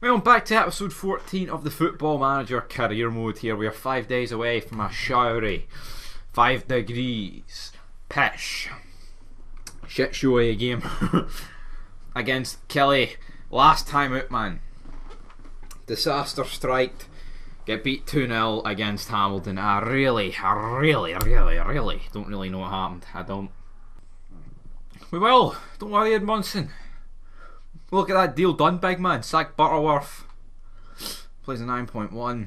Well, back to episode 14 of the Football Manager career mode here. We are 5 days away from a showery 5 degrees pish shit showy game against Kelly. Last time out, man. Disaster strike. Get beat 2-0 against Hamilton. I really don't really know what happened. I don't. We will. Don't worry, Edmondson. Look at that deal done, big man. Sack Butterworth. Plays a 9.1.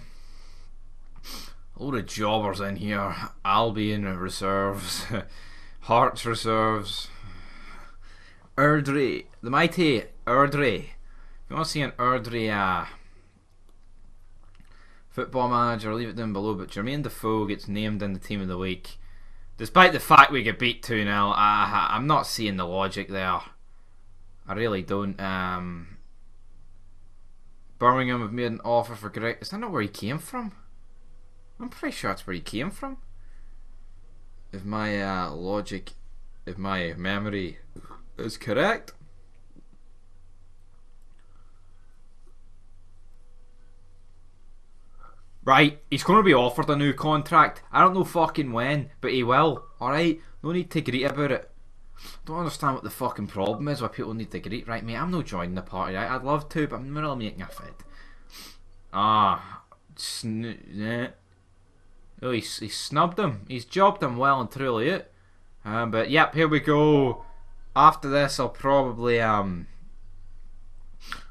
A load of jobbers in here. Albion reserves. Hearts reserves. Erdry. The mighty Erdry. If you want to see an Erdry Football Manager, leave it down below. But Jermaine Defoe gets named in the team of the week. Despite the fact we get beat 2-0, I'm not seeing the logic there. I really don't. Birmingham have made an offer for Greg. Is that not where he came from? I'm pretty sure that's where he came from. If my logic, if my memory is correct. Right, he's going to be offered a new contract. I don't know fucking when, but he will. Alright, no need to greet about it. Don't understand what the fucking problem is why people need to greet. Right, mate, I'm not joining the party. Right? I'd love to, but I'm not really making a fit. Oh, he snubbed him. He's jobbed him well and truly it. But yep, here we go. After this, I'll probably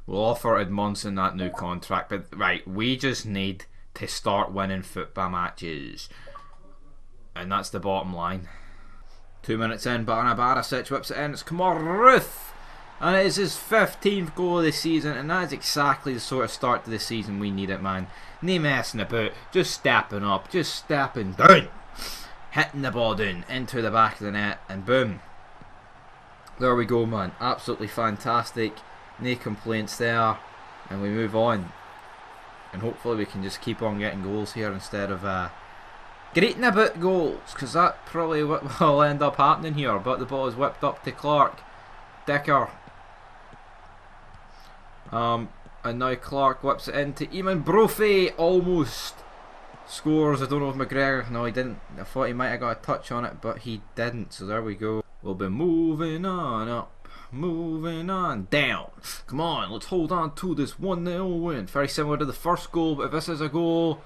we'll offer Edmondson that new contract. But right, we just need to start winning football matches, and that's the bottom line. 2 minutes in, Borna Barisic whips it in. It's Kemar Roofe, and it is his 15th goal of the season, and that is exactly the sort of start to the season we need it, man. No messing about, just stepping up, just stepping down, hitting the ball down into the back of the net, and boom. There we go, man. Absolutely fantastic. No complaints there, and we move on. And hopefully we can just keep on getting goals here instead of greeting about goals, because that probably will end up happening here. But the ball is whipped up to Clark Dicker, and now Clark whips it into Eamon Brophy. Almost scores. I don't know if McGregor, no he didn't. I thought he might have got a touch on it, but he didn't, so there we go. We'll be moving on up, moving on down. Come on, let's hold on to this 1-0 win. Very similar to the first goal, but if this is a goal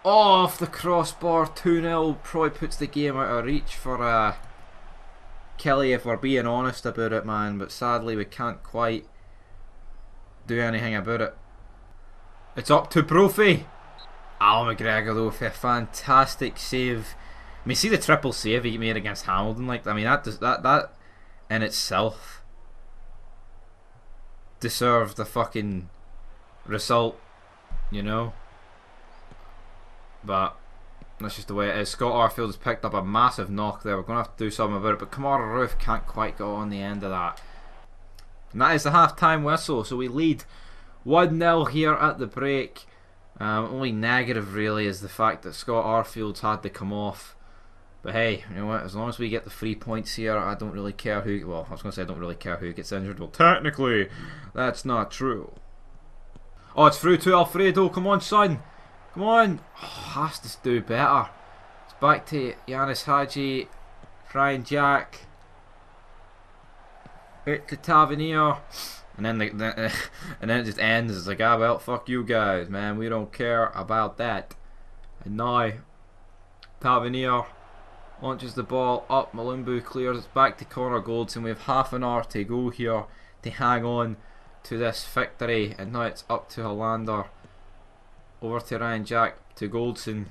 off the crossbar, 2-0 probably puts the game out of reach for Kelly, if we're being honest about it, man. But sadly we can't quite do anything about it. It's up to Brophy. Al McGregor though for a fantastic save. I mean, see the triple save he made against Hamilton. Like, I mean, that in itself deserved the fucking result, you know. But that's just the way it is. Scott Arfield has picked up a massive knock there. We're going to have to do something about it. But Kemar Roofe can't quite go on the end of that. And that is the half-time whistle. So we lead 1-0 here at the break. Only negative really is the fact that Scott Arfield's had to come off. But hey, you know what? As long as we get the 3 points here, I don't really care who. Well, I was going to say I don't really care who gets injured. Well, technically, that's not true. Oh, it's through to Alfredo. Come on, son. Come on. Oh, has to do better. It's back to Yanis Hadji, Ryan Jack, out to Tavernier, and then and then it just ends. It's like, ah, well, fuck you guys, man. We don't care about that. And now Tavernier launches the ball up. Malumbu clears. It's back to Connor Goldson. We have half an hour to go here to hang on to this victory, and now it's up to Hollander. Over to Ryan Jack, to Goldson.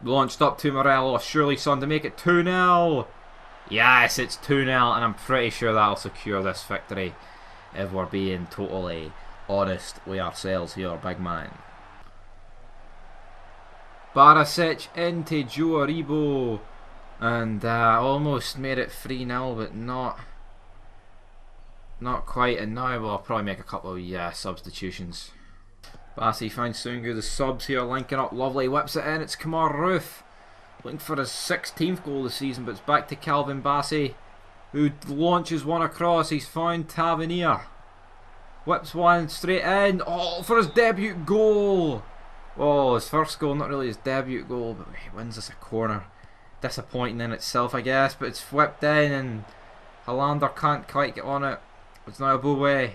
Launched up to Morelos. Surely, son, to make it 2-0. Yes, it's 2-0, and I'm pretty sure that'll secure this victory if we're being totally honest with ourselves here, big man. Barisic into Joe Aribo, and almost made it 3-0, but not quite. And now we'll probably make a couple of substitutions. Bassey finds Sungu, the subs here, linking up lovely, whips it in. It's Kemar Roofe looking for his 16th goal this season, but it's back to Calvin Bassey, who launches one across. He's found Tavernier. Whips one straight in. Oh, for his debut goal. Oh, his first goal, not really his debut goal, but he wins us a corner. Disappointing in itself, I guess, but it's whipped in and Hollander can't quite get on it. It's now Eboe.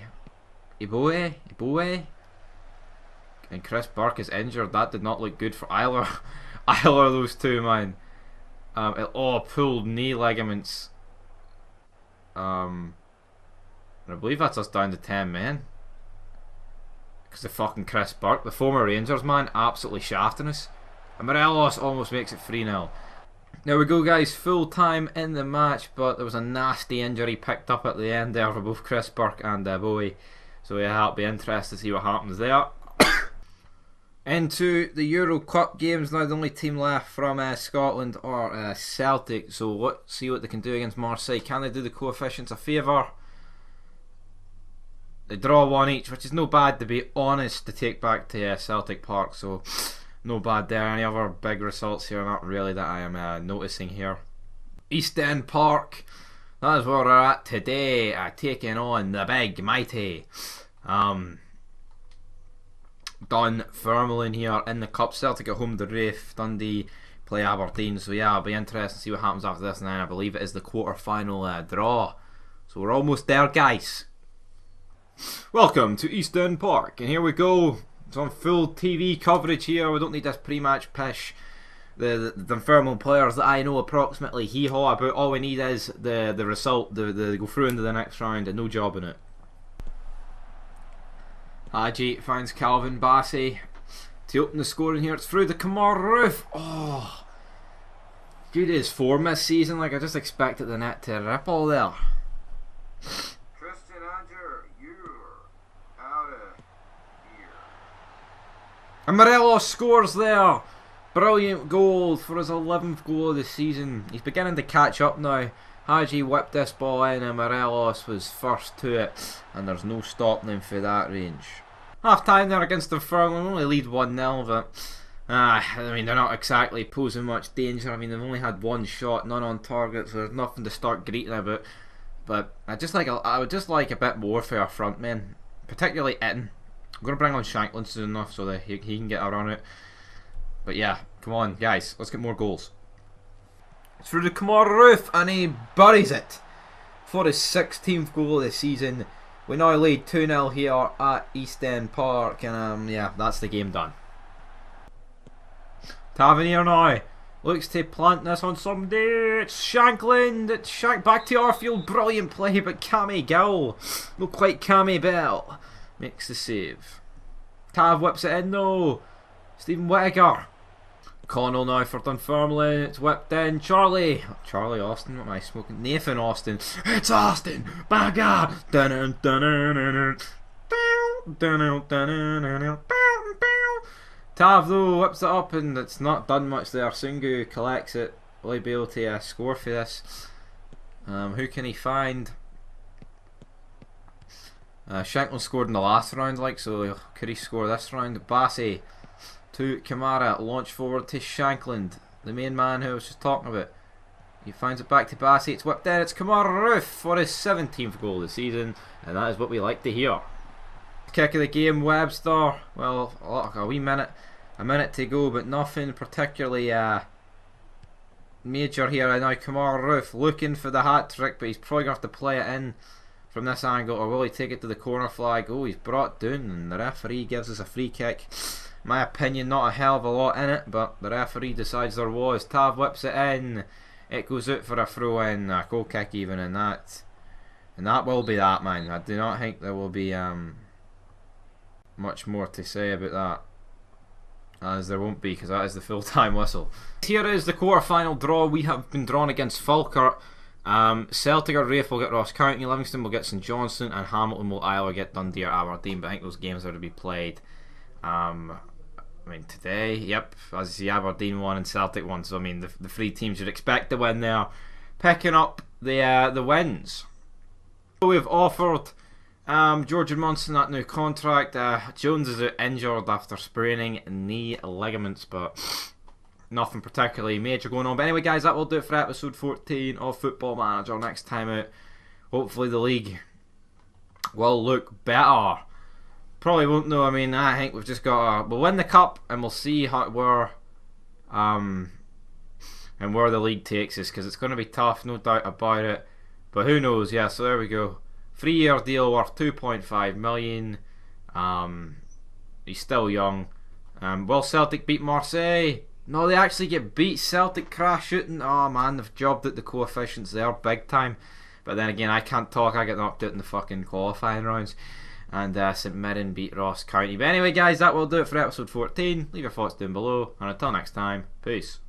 And Chris Burke is injured. That did not look good for either of those two, man. Pulled knee ligaments. And I believe that's us down to 10 men. Because the fucking Chris Burke, the former Rangers man, absolutely shafting us. And Morelos almost makes it 3-0. There we go, guys, full time in the match, but there was a nasty injury picked up at the end there for both Chris Burke and Bowie. So yeah, I'll be interested to see what happens there. Into the Euro Cup games now. The only team left from Scotland are Celtic. So let's see what they can do against Marseille. Can they do the coefficients a favour? They draw one each, which is no bad, to be honest, to take back to Celtic Park. So no bad there. Any other big results here? Not really that I am noticing here. East End Park. That is where we're at today. Taking on the big mighty Dunfermline here in the Cup. Celtic at home to Raith. Dundee play Aberdeen. So yeah, I'll be interested to see what happens after this. And then I believe it is the quarter-final draw. So we're almost there, guys. Welcome to East End Park. And here we go. It's on full TV coverage here. We don't need this pre-match pish. The Dunfermline players that I know approximately hee-haw about. All we need is the result. The go through into the next round and no job in it. Hadji finds Calvin Bassey to open the scoring here. It's through the Kemar Roof. Oh, good as form this season. Like, I just expected the net to ripple there. Christian Anger, you're out of here. And Morelos scores there. Brilliant goal for his 11th goal of the season. He's beginning to catch up now. Hadji whipped this ball in and Morelos was first to it, and there's no stopping him for that range. Half time there against Dunfermline, only lead 1-0, but I mean, they're not exactly posing much danger. I mean, they've only had one shot, none on target, so there's nothing to start greeting about. But I would just like a bit more for our front men, particularly Itten. I'm going to bring on Shankland soon enough so that he can get around it. But yeah, come on, guys, let's get more goals. Through the Kemar Roof, and he buries it for his 16th goal of the season. We now lead 2-0 here at East End Park, and yeah, that's the game done. Tavernier now looks to plant this on somebody. It's Shankland. It's back to Arfield. Brilliant play, but Cammy Gill, not quite Cammy Bell, makes the save. Tav whips it in though. Stephen Whittaker. Connell now for Dunfermline. It's whipped in. Charlie Austin. What am I smoking? Nathan Austin. It's Austin. Baga. Tav though whips it up and it's not done much there. Sungu collects it. Will he be able to score for this? Who can he find? Shankland scored in the last round, like, so could he score this round? Bassey to Kamara, launch forward to Shankland, the main man who I was just talking about. He finds it back to Bassey. It's whipped in. It's Kemar Roof for his 17th goal of the season, and that is what we like to hear. Kick of the game, Webster. Well, a minute to go, but nothing particularly major here. And now Kemar Roof looking for the hat trick, but he's probably going to have to play it in from this angle, or will he take it to the corner flag? Oh, he's brought down, and the referee gives us a free kick. My opinion, not a hell of a lot in it, but the referee decides there was. Tav whips it in. It goes out for a throw in, a goal kick even, and that will be that, man. I do not think there will be much more to say about that, as there won't be, because that is the full-time whistle. Here is the quarter-final draw. We have been drawn against Falkirk. Celtic or Raith will get Ross County, Livingston will get St Johnstone, and Hamilton will either get Dundee or Aberdeen, but I think those games are to be played I mean, today, yep, as the Aberdeen won and Celtic won, so I mean, the three teams you'd expect to win there, picking up the wins. We've offered Georgian Munson that new contract. Jones is injured after spraining knee ligaments, but nothing particularly major going on. But anyway, guys, that will do it for episode 14 of Football Manager. Next time out, hopefully the league will look better. Probably won't though. I mean, I think we've just got we'll win the cup and we'll see where the league takes us, because it's going to be tough, no doubt about it. But who knows? Yeah. So there we go. 3-year deal worth 2.5 million. He's still young. Will Celtic beat Marseille? No, they actually get beat. Celtic crash shooting. Oh man, they've jobbed at the coefficients there big time. But then again, I can't talk. I get knocked out in the fucking qualifying rounds. And St Mirren beat Ross County. But anyway, guys, that will do it for episode 14. Leave your thoughts down below. And until next time, peace.